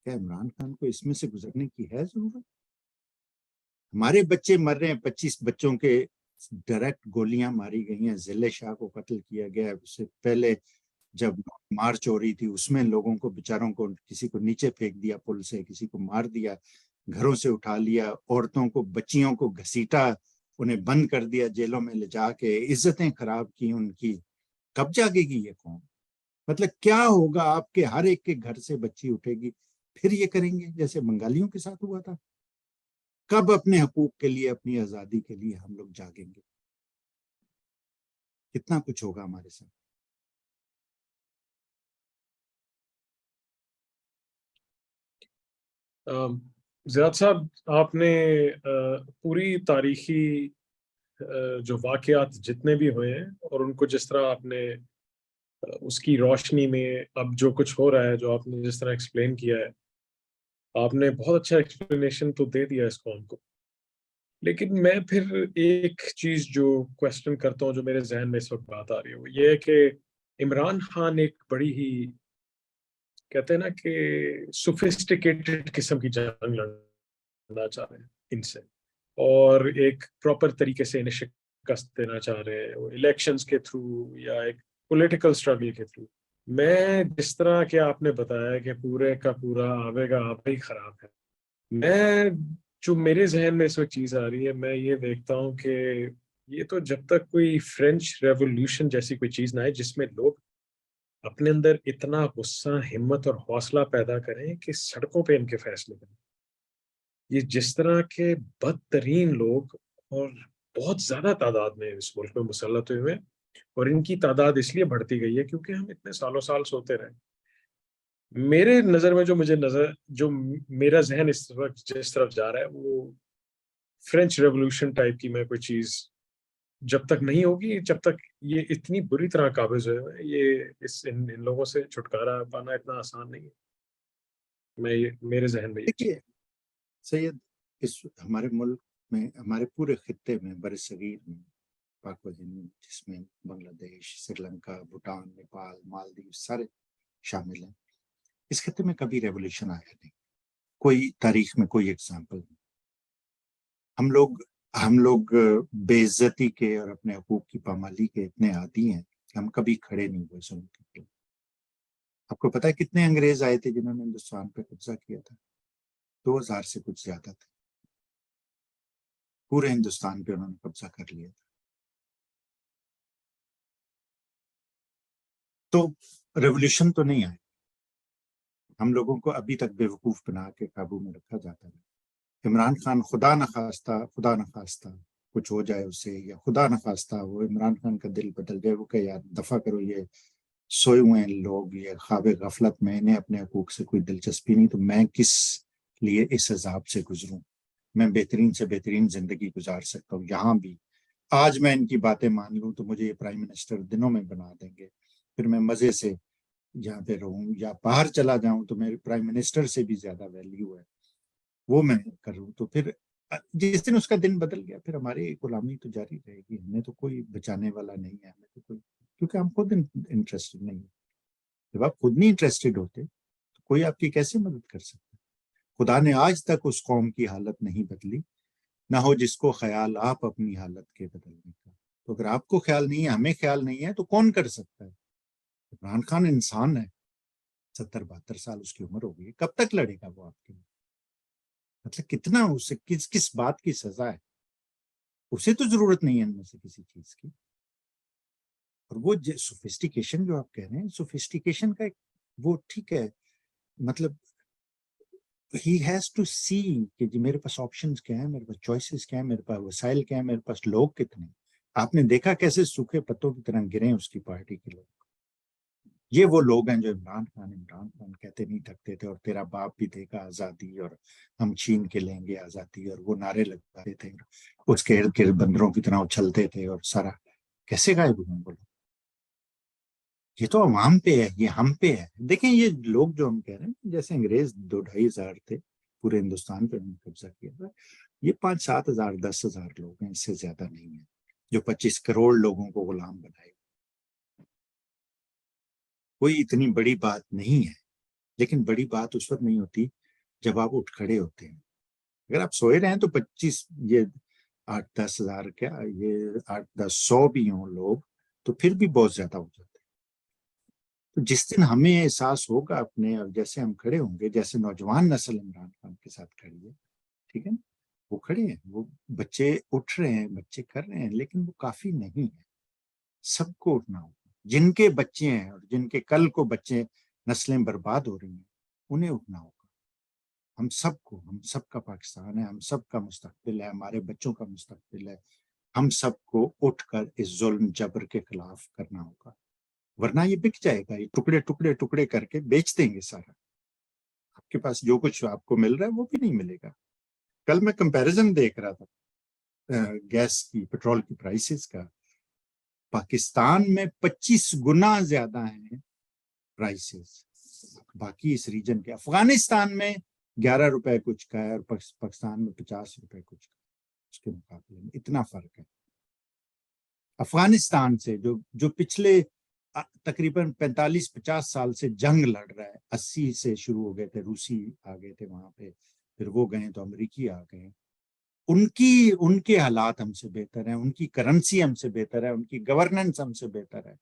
کیا عمران خان کو اس میں سے گزرنے کی ہے ضرورت؟ ہمارے بچے مر رہے ہیں، 25 بچوں کے ڈائریکٹ گولیاں ماری گئی ہیں. ذلِ شاہ کو قتل کیا گیا. اس سے پہلے جب مارچ ہو رہی تھی اس میں لوگوں کو بیچاروں کو، کسی کو نیچے پھینک دیا پل سے، کسی کو مار دیا، گھروں سے اٹھا لیا، عورتوں کو، بچیوں کو گھسیٹا، انہیں بند کر دیا جیلوں میں لے جا کے، عزتیں خراب کی ان کی. کب جاگے گی یہ قوم؟ مطلب کیا ہوگا؟ آپ کے ہر ایک کے گھر سے بچی اٹھے گی، پھر یہ کریں گے جیسے بنگالیوں کے ساتھ ہوا تھا. کب اپنے حقوق کے لیے، اپنی آزادی کے لیے ہم لوگ جاگیں گے؟ کتنا کچھ ہوگا ہمارے ساتھ. زیاد صاحب، آپ نے پوری تاریخی جو واقعات جتنے بھی ہوئے ہیں اور ان کو جس طرح آپ نے اس کی روشنی میں اب جو کچھ ہو رہا ہے، جو آپ نے جس طرح ایکسپلین کیا ہے، آپ نے بہت اچھا ایکسپلینیشن تو دے دیا اس قوم کو. لیکن میں پھر ایک چیز جو کوشچن کرتا ہوں، جو میرے ذہن میں اس وقت بات آ رہی ہے، وہ یہ ہے کہ عمران خان ایک بڑی ہی، کہتے ہیں نا کہ سوفسٹیکیٹڈ قسم کی جنگ لڑنا چاہ رہے ہیں ان سے، اور ایک پراپر طریقے سے انہیں شکست دینا چاہ رہے ہیں الیکشنز کے تھرو یا ایک پولیٹیکل سٹرگل کے تھرو. میں جس طرح کہ آپ نے بتایا کہ پورے کا پورا آبے کا آبا ہی خراب ہے، میں جو میرے ذہن میں اس وقت چیز آ رہی ہے، میں یہ دیکھتا ہوں کہ یہ تو جب تک کوئی فرینچ ریولوشن جیسی کوئی چیز نہ آئے جس میں لوگ اپنے اندر اتنا غصہ، ہمت اور حوصلہ پیدا کریں کہ سڑکوں پہ ان کے فیصلے کریں. یہ جس طرح کے بدترین لوگ اور بہت زیادہ تعداد میں اس ملک میں مسلط ہوئے ہیں، اور ان کی تعداد اس لیے بڑھتی گئی ہے کیونکہ ہم اتنے سالوں سال سوتے رہے. میرے نظر میں جو میرا ذہن اس وقت جس طرف جا رہا ہے، وہ فرینچ ریولوشن ٹائپ کی میں کوئی چیز جب تک نہیں ہوگی، جب تک یہ اتنی بری طرح قابض ہے، یہ ان لوگوں سے چھٹکارا پانا اتنا آسان نہیں ہے. میرے ذہن میں یہ دیکھیے سید، اس ہمارے ملک میں، ہمارے پورے خطے میں، بر صغیر میں، پاک و ہند، جس میں بنگلہ دیش، سری لنکا، بھوٹان، نیپال، مالدیو سارے شامل ہیں، اس خطے میں کبھی ریولیوشن آیا نہیں. کوئی تاریخ میں کوئی ایگزامپل نہیں. ہم لوگ بے عزتی کے اور اپنے حقوق کی پامالی کے اتنے عادی ہیں کہ ہم کبھی کھڑے نہیں ہوئے سن کے. آپ کو پتا ہے کتنے انگریز آئے تھے جنہوں نے ہندوستان پہ قبضہ کیا تھا؟ 2000 سے کچھ زیادہ تھے. پورے ہندوستان پہ انہوں نے قبضہ کر لیا تھا. تو ریولیوشن تو نہیں آئی. ہم لوگوں کو ابھی تک بے وقوف بنا کے قابو میں رکھا جاتا ہے. عمران خان خدا نخواستہ کچھ ہو جائے اسے، یا خدا نخواستہ وہ عمران خان کا دل بدل جائے، وہ کہ یار دفع کرو، یہ سوئے ہوئے ہیں لوگ، یہ خواب غفلت میں، انہیں اپنے حقوق سے کوئی دلچسپی نہیں، تو میں کس لیے اس عذاب سے گزروں؟ میں بہترین سے بہترین زندگی گزار سکتا ہوں یہاں بھی. آج میں ان کی باتیں مان لوں تو مجھے یہ پرائم منسٹر دنوں میں بنا دیں گے، پھر میں مزے سے یہاں پہ رہوں، یا باہر چلا جاؤں تو میرے پرائم منسٹر سے بھی زیادہ ویلیو ہے، وہ میں کروں. تو پھر جس دن اس کا دن بدل گیا، پھر ہماری غلامی تو جاری رہے گی. ہمیں تو کوئی بچانے والا نہیں ہے، ہمیں تو کوئی، کیونکہ ہم خود انٹرسٹڈ نہیں ہیں. جب آپ خود نہیں انٹرسٹڈ ہوتے تو کوئی آپ کی کیسے مدد کر سکتا ہے؟ خدا نے آج تک اس قوم کی حالت نہیں بدلی، نہ ہو جس کو خیال آپ اپنی حالت کے بدلنے کا. تو اگر آپ کو خیال نہیں ہے، ہمیں خیال نہیں ہے، تو کون کر سکتا ہے؟ عمران خان انسان ہے، 70-72 سال اس کی عمر ہو گئی، کب تک لڑے گا وہ آپ کے لیے؟ مطلب کتنا اسے کس بات کی سزا ہے؟ اسے تو ضرورت نہیں ہے ان میں سے کسی چیز کی. اور وہ سوفسٹیکیشن جو آپ کہہ رہے ہیں، سوفسٹیکیشن کا وہ ٹھیک ہے، مطلب ہی ہیز ٹو سی کہ جی میرے پاس آپشنز کیا ہیں، میرے پاس چوائسز کیا ہیں، میرے پاس وسائل کیا ہیں، میرے پاس لوگ کتنے ہیں. آپ نے دیکھا کیسے سوکھے پتوں کی طرح گرے اس کی پارٹی کے لوگ. یہ وہ لوگ ہیں جو عمران خان کہتے نہیں تھکتے تھے، اور تیرا باپ بھی دے گا آزادی، اور ہم چھین کے لیں گے آزادی، اور وہ نعرے لگاتے تھے، اس کے ارد گرد بندروں کی طرح اچھلتے تھے، اور سارا کیسے غائب ہوئے بولو. یہ تو عوام پہ ہے، یہ ہم پہ ہے. دیکھیں یہ لوگ جو ہم کہہ رہے ہیں، جیسے انگریز 2-2.5 ہزار تھے، پورے ہندوستان پہ انہوں نے قبضہ کیا تھا. یہ 5-7 ہزار 10 ہزار لوگ ہیں، اس سے زیادہ نہیں ہیں، جو 25 کروڑ لوگوں کو غلام بنائے. کوئی اتنی بڑی بات نہیں ہے. لیکن بڑی بات اس وقت نہیں ہوتی جب آپ اٹھ کھڑے ہوتے ہیں. اگر آپ سوئے رہے ہیں تو 25، یہ 8-10 ہزار، کیا یہ 8-10-100 بھی ہوں لوگ، تو پھر بھی بہت زیادہ ہو جاتے ہیں. تو جس دن ہمیں احساس ہوگا اپنے، اور جیسے ہم کھڑے ہوں گے، جیسے نوجوان نسل عمران خان کے ساتھ کھڑی ہے، ٹھیک ہے نا، وہ کھڑے ہیں، وہ بچے اٹھ رہے ہیں، بچے کر رہے ہیں، لیکن وہ کافی نہیں ہے. سب کو اٹھنا ہوگا. جن کے بچے ہیں اور جن کے کل کو بچے، نسلیں برباد ہو رہی ہیں، انہیں اٹھنا ہوگا. ہم سب کا پاکستان ہے، ہم سب کا مستقبل ہے، ہمارے بچوں کا مستقبل ہے. ہم سب کو اٹھ کر اس ظلم جبر کے خلاف کرنا ہوگا، ورنہ یہ بک جائے گا. یہ ٹکڑے ٹکڑے ٹکڑے کر کے بیچ دیں گے سارا. آپ کے پاس جو کچھ آپ کو مل رہا ہے وہ بھی نہیں ملے گا. کل میں کمپیریزن دیکھ رہا تھا گیس کی، پیٹرول کی پرائسز کا. پاکستان میں 25 گنا زیادہ ہیں پرائسز باقی اس ریجن کے. افغانستان میں 11 روپے کچھ کا ہے، اور پاکستان میں 50 روپے کچھ کا. اس کے مقابلے میں اتنا فرق ہے. افغانستان سے جو پچھلے تقریباً 45-50 سال سے جنگ لڑ رہا ہے، 80 سے شروع ہو گئے تھے، روسی آ گئے تھے وہاں پہ، پھر وہ گئے تو امریکی آ گئے. ان کے حالات ہم سے بہتر ہیں، ان کی کرنسی ہم سے بہتر ہے، ان کی گورننس ہم سے بہتر ہے.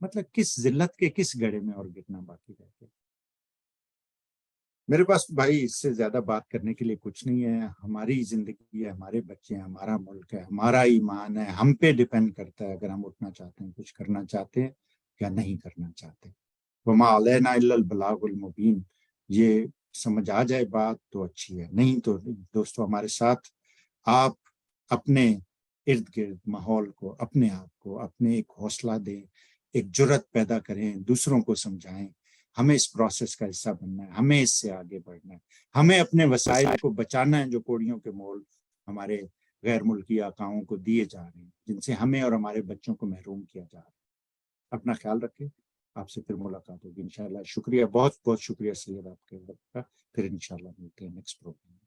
مطلب کس ذلت کے کس گڑھے میں اور گرنا باقی رہ گیا. میرے پاس بھائی اس سے زیادہ بات کرنے کے لیے کچھ نہیں ہے. ہماری زندگی ہے، ہمارے بچے ہیں، ہمارا ملک ہے، ہمارا ایمان ہے. ہم پہ ڈیپینڈ کرتا ہے اگر ہم اٹھنا چاہتے ہیں، کچھ کرنا چاہتے ہیں یا نہیں کرنا چاہتے. وما علینا الا البلاغ المبین. یہ سمجھ آ جائے بات تو اچھی ہے، نہیں تو دوستو ہمارے ساتھ آپ اپنے ارد گرد ماحول کو، اپنے آپ کو، اپنے ایک حوصلہ دیں، ایک جرت پیدا کریں، دوسروں کو سمجھائیں. ہمیں اس پروسیس کا حصہ بننا ہے، ہمیں اس سے آگے بڑھنا ہے، ہمیں اپنے وسائل کو بچانا ہے جو کوڑیوں کے مول ہمارے غیر ملکی آقاؤں کو دیے جا رہے ہیں، جن سے ہمیں اور ہمارے بچوں کو محروم کیا جا رہا ہے۔ اپنا خیال رکھیں، آپ سے پھر ملاقات ہوگی انشاءاللہ۔ شکریہ، بہت بہت شکریہ سید آپ کے وقت کا۔ پھر انشاءاللہ ملتے ہیں نیکسٹ پروگرام۔